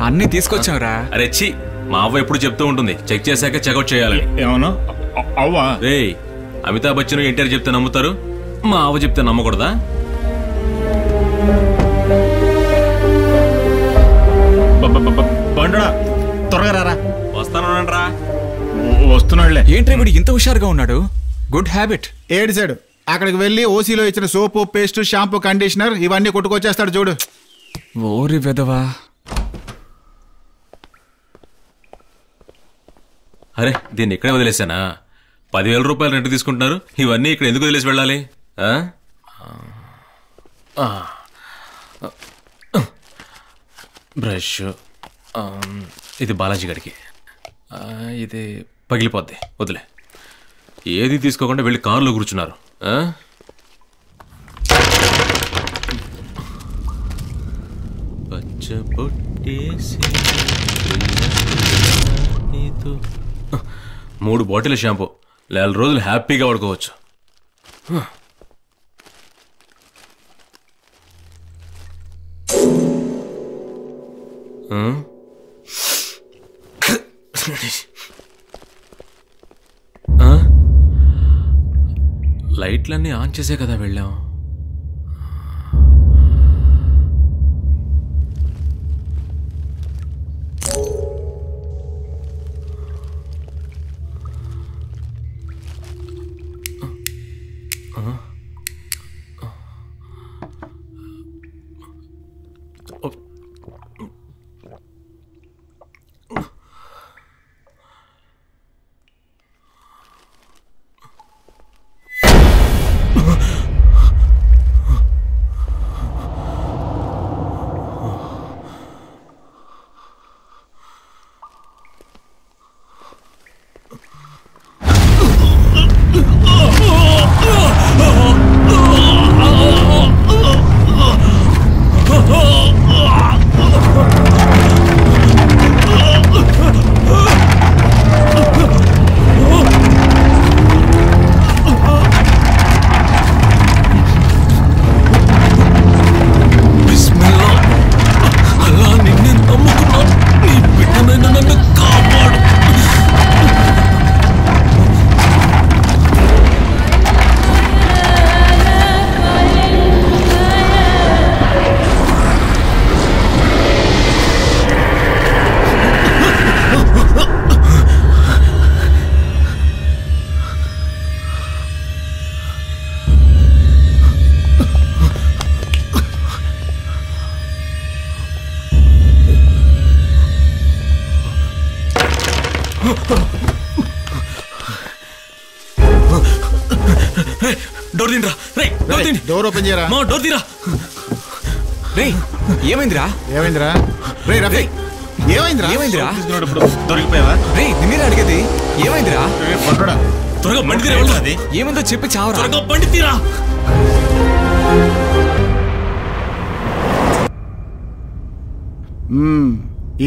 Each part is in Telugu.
అన్ని తీసుకొచ్చావురా. అరే ఛీ, మా అవ్వ ఎప్పుడు చెప్తూ ఉంటుంది చెక్ చేశాక చెక్అౌట్ చేయాలని. ఏమన్నా అవ్వా? రే, అమితాబ్ బచ్చన్ ఎన్టీఆర్ చెప్తే నమ్ముతారు, మా అవ్వ చెప్తే నమ్మకూడదా? బండుడా త్వరగా రారా. వస్తానరా. వస్తున్నాడులే. ఏంట్రా వీడు ఇంత హుషారుగా ఉన్నాడు? Good habit. ఏడిసాడు. అక్కడికి వెళ్ళి ఓసీలో ఇచ్చిన సోపు, పేస్ట్, షాంపూ, కండిషనర్ ఇవన్నీ కొట్టుకొచ్చేస్తాడు చూడు. ఓరి వెదవా. అరే, దీన్ని ఇక్కడే వదిలేసానా? 10,000 రూపాయలు రెంట్ తీసుకుంటున్నారు, ఇవన్నీ ఇక్కడ ఎందుకు వదిలేసి వెళ్ళాలి? బ్రష్, ఇది బాలాజీ గడికి, ఇది పగిలిపోద్ది, వదిలే. ఏది తీసుకోకుండా వెళ్ళి కారులో కూర్చున్నారు. పచ్చ పొట్టేసి 3 బాటిల్ షాంపూ, 4 రోజులు హ్యాపీగా వాడుకోవచ్చు. లైట్లన్నీ ఆన్ చేసే కదా వెళ్ళాం. డోర్ ఓపెన్ చేయరా. డోర్ తీరా. ఏమైందిరా? ఏమైందిరా? ఏమైందిరా? ఏమైందిరా? దొరికిపోయావా? నిన్నే అడిగేది. ఏమైందిరా? త్వరగా బండి తీరా. ఏమైందో చెప్పి చావరా. త్వరగా బండి తీరా.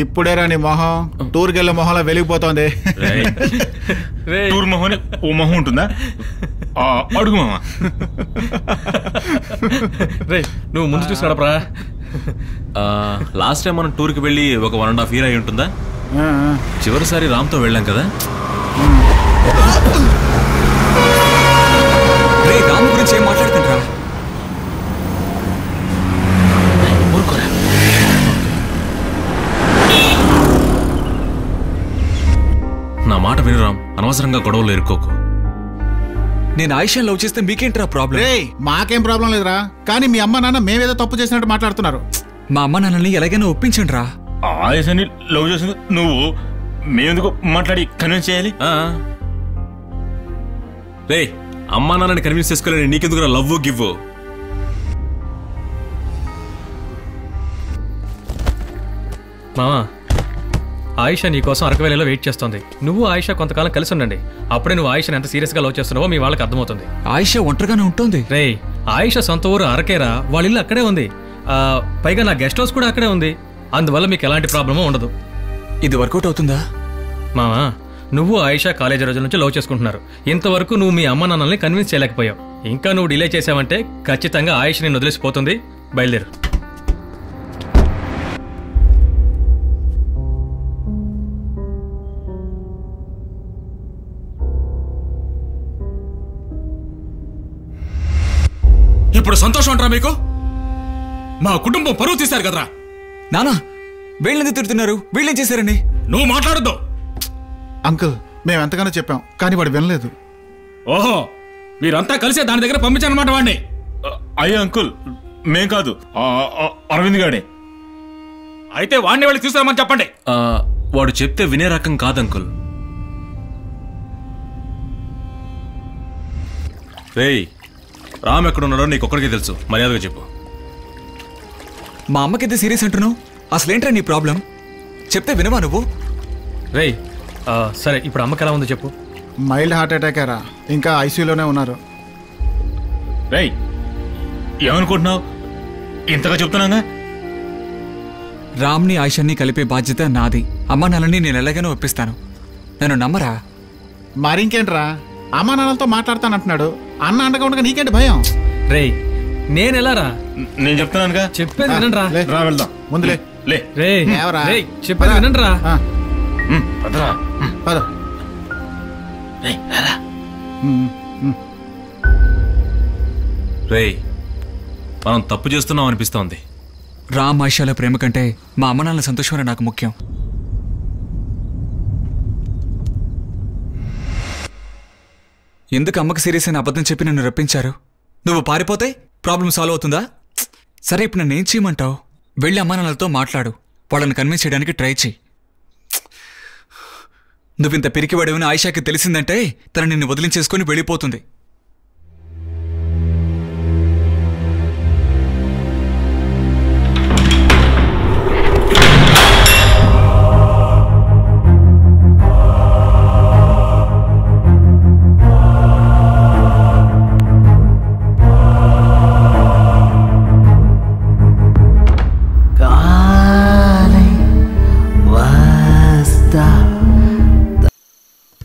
ఇప్పుడేరా నీ మొహం టూర్కి వెళ్ళే మొహంలో వెలిగిపోతోంది. టూర్ మొహం ఓ మొహం ఉంటుందా? అడుగు మామ. నువ్వు ముందు చూసి నడపరా. లాస్ట్ టైం మనం టూర్కి వెళ్ళి ఒక 1.5 year అయి ఉంటుందా? చివరిసారి రామ్తో వెళ్ళాం కదా. రామ్ గురించి ఏం మాట్లాడుతుంటా? నా మాట విను రామ్, అనవసరంగా గొడవలు ఇరుక్కోకు. నేను ఆయిషా లవ్ చేస్తే మీకేంట్రా ప్రాబ్లం? మాకేం ప్రాబ్లం లేదురా, కానీ మీ అమ్మ నాన్న మేమేదో తప్పు చేసినట్టు మాట్లాడుతున్నారు. మా అమ్మ నాన్నని ఎలాగైనా ఒప్పించండి రా. ఆయిషాని లవ్ చేసింది నువ్వు, మేమెందుకు మాట్లాడి కన్విన్స్ చేయాలి? రే, అమ్మా నాన్నని కన్విన్స్ చేసుకోలేని నీకెందుకు లవ్ గివ్? మామా, ఆయిషా నీకోసం అరకవేళలో వెయిట్ చేస్తోంది. నువ్వు ఆయిషా కొంతకాలం కలిసి ఉండండి. అప్పుడే నువ్వు ఆయిషాని ఎంత సీరియస్ గా లవ్ చేస్తున్నావో మీ వాళ్ళకి అర్థమవుతుంది. ఆయిషా ఒంటరిగానే ఉంటుంది. రే, ఆయిషా సొంత ఊరు అరకేరా, వాళ్ళ ఇల్లు అక్కడే ఉంది. పైగా నా గెస్ట్ హౌస్ కూడా అక్కడే ఉంది. అందువల్ల మీకు ఎలాంటి ప్రాబ్లమో ఉండదు. ఇది వర్కౌట్ అవుతుందా? మామా, నువ్వు ఆయిషా కాలేజీ రోజుల నుంచి లవ్ చేసుకుంటున్నారు. ఇంతవరకు నువ్వు మీ అమ్మ నాన్నల్ని కన్విన్స్ చేయలేకపోయావు. ఇంకా నువ్వు డిలే చేసావంటే ఖచ్చితంగా ఆయిషా నిన్ను వదిలేసిపోతుంది. బయలుదేరు. ఇప్పుడు సంతోషం అంటారా మీకు? మా కుటుంబం పరువు తీశారు కదరా. నానా వీళ్ళెందుకు తిడుతున్నారు? వీళ్ళేం చేశారండి? నువ్వు మాట్లాడద్దు. అంకుల్ మేము ఎంతగానో చెప్పాం కానీ వాడు వినలేదు. ఓహో, మీరంతా కలిసే దాని దగ్గర పంపించారన్నమాట వాడిని. అయ్యా అంకుల్, మేం కాదు, అరవింద్ గాడే. అయితే వాడిని వెళ్ళి తీసుకురామని చెప్పండి. వాడు చెప్తే వినే రకం కాదు అంకుల్. రేయ్, రామ్ ఎక్కడున్నాడో నీకు ఒక్కడికే తెలుసు, మర్యాదగా చెప్పు. మా అమ్మకైతే సీరియస్ అంటున్నావు. అసలేంట్రా నీ ప్రాబ్లం? చెప్తే వినవా నువ్వు? రేయ్ సరే, ఇప్పుడు అమ్మకి ఎలా ఉందో చెప్పు. మైల్డ్ హార్ట్ అటాక్ రా, ఇంకా ఐసీయూలోనే ఉన్నారు. రేయ్, ఏమనుకుంటున్నావు? ఇంతగా చెప్తున్నాగా. రామ్ని ఆయిషాని కలిపే బాధ్యత నాది. అమ్మా నాన్నని నేను ఎలాగైనా ఒప్పిస్తాను. నన్ను నమ్మరా? మరింకేంట్రా, అమ్మా నాన్నలతో మాట్లాడతానంటున్నాడు. అన్న అండగా ఉండగా నీకేంటి భయం? రేయ్ నేనెలా రా? నేను చెప్తున్నానుగా. చెప్పేది వినండి రా. లే, రా వెళ్దాం. ముందులే లే. రేయ్ ఏవరా? రేయ్ చెప్పేది వినండి రా. పదరా. పద. రేయ్, మనం తప్పు చేస్తున్నాం అనిపిస్తోంది. రామ్ ఆయిషాల ప్రేమ కంటే మా అమ్మ నాన్నల సంతోషమే నాకు ముఖ్యం. ఎందుకు అమ్మకి సీరియస్ అని అబద్ధం చెప్పి నన్ను రప్పించారు? నువ్వు పారిపోతే ప్రాబ్లం సాల్వ్ అవుతుందా? సరే, ఇప్పుడు నన్ను ఏం చేయమంటావు? వెళ్ళి అమ్మా నాన్నలతో మాట్లాడు. వాళ్ళని కన్విన్స్ చేయడానికి ట్రై చెయ్యి. నువ్వింత పిరికివాడేవని ఆయిషాకి తెలిసిందంటే తను నిన్ను వదిలించేసుకొని వెళ్ళిపోతుంది.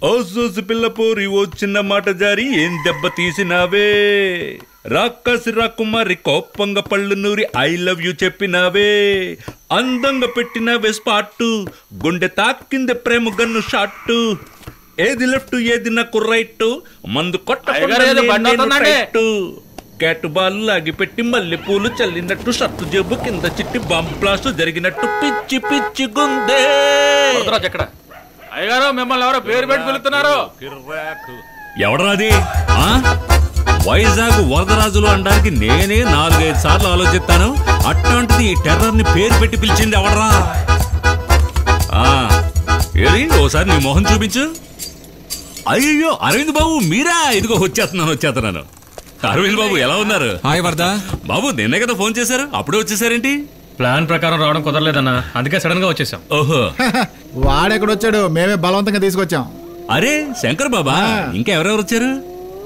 ఓసోసి పిల్ల పోరి ఓ చిన్న మాట జారి ఏం దెబ్బ తీసినావే. రాక్కసి రాకుమారి కోపంగా పళ్ళు నూరి ఐ లవ్ యూ చెప్పినావే. అందంగా పెట్టినవే స్పాట్టు, గుండె తాకింది ప్రేమ గన్ను షాట్టు. ఏది లెఫ్ట్ ఏది నాకు రైట్, మందు కొట్ట క్యాట్ బాల్ లాగి పెట్టి మల్లె పూలు చల్లినట్టు షర్టు జేబు కింద చిట్టి బాంబ్ బ్లాస్ట్ జరిగినట్టు పిచ్చి పిచ్చి గుందే. అయ్యగారు, మిమ్మల్ని ఎవరో పేరు పెట్టి పిలుస్తున్నారు. ఎవడరాది? వైజాగ్ వరదరాజులు అనడానికి నేనే 4-5 సార్లు ఆలోచిస్తాను. అట్లాంటిది ఈ టెర్రర్ ని పేరు పెట్టి పిలిచింది ఎవడరా? ఏరి ఓసారి నీ మొహం చూపించు. అయ్యో అరవింద్ బాబు మీరా? ఇదిగో వచ్చేస్తున్నాను. అరవింద్ బాబు ఎలా ఉన్నారు? హాయ్ వరదా. బాబు నిన్నే కదా ఫోన్ చేశారు, అప్పుడే వచ్చేసారేంటి? ప్లాన్ ప్రకారం రావడం కుదరలేదన్నా, అందుకే సడన్ గా వచ్చేసాం. ఓహో, వాడెక్కడొచ్చాడు? మేమే బలవంతంగా తీసుకొచ్చాం. అరే శంకర్ బాబా, ఇంకా ఎవరెవరు వచ్చారు?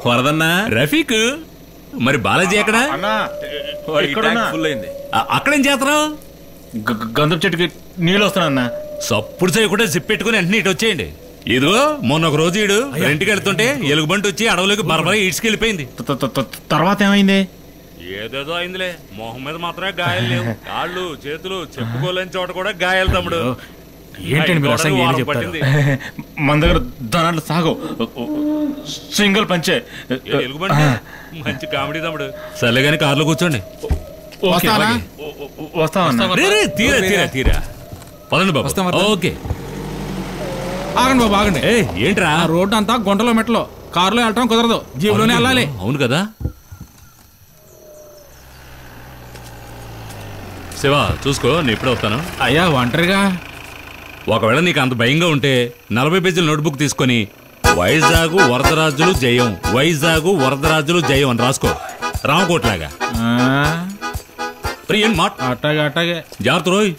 వరదన్నా, రఫీక్, మరి బాలాజీ ఎక్కడా? అక్కడేం చేస్తారు? గంధం చెట్టుకి నీళ్ళు వస్తానన్నా. సప్పుడు చేయకుండా జిప్ పెట్టుకుని వెంటనే ఇటు వచ్చేయండి. ఇదిగో మొన్న ఒక రోజు ఈడు ఇంటికి వెళ్తుంటే ఎలుగుబంటి వచ్చి అడవులోకి బరబర ఈడ్చుకెళ్ళిపోయింది. తర్వాత ఏమైంది? ఏదేదో అయిందిలే, మొహం మీద మాత్రమే గాయాలు లేవు. కాళ్ళు చేతులు చెప్పుకోలేని చోట కూడా గాయాలు తమ్ముడు. ఏంటండి మీరు అసలు ఏం చెప్తారు? మన దగ్గర ధనాలు సాగు, సింగిల్ పంచే. ఎలుగుబంటి మంచి కామెడీ తమ్ముడు. సర్లే గాని కార్లో కూర్చోండి. తీరా పదండి బాబు. ఓకే ఆగండి బాబు, ఆగండి. ఏంట్రా? రోడ్డు అంతా గుంటలో మెట్లో, కారులో వెళ్ళటం కుదరదు, జీబులోనే వెళ్ళాలి. అవును కదా. శివ చూసుకో, నేను ఇప్పుడే వస్తాను. అయ్యా ఒంటరిగా? ఒకవేళ నీకు అంత భయంగా ఉంటే 40 పేజీల నోట్బుక్ తీసుకొని వైజాగ్ వరదరాజులు జయం, వైజాగ్ వరదరాజులు జయం అని రాసుకో, రామకోట్లాగా. అట్టాగే జాగ్రత్త రోయ్.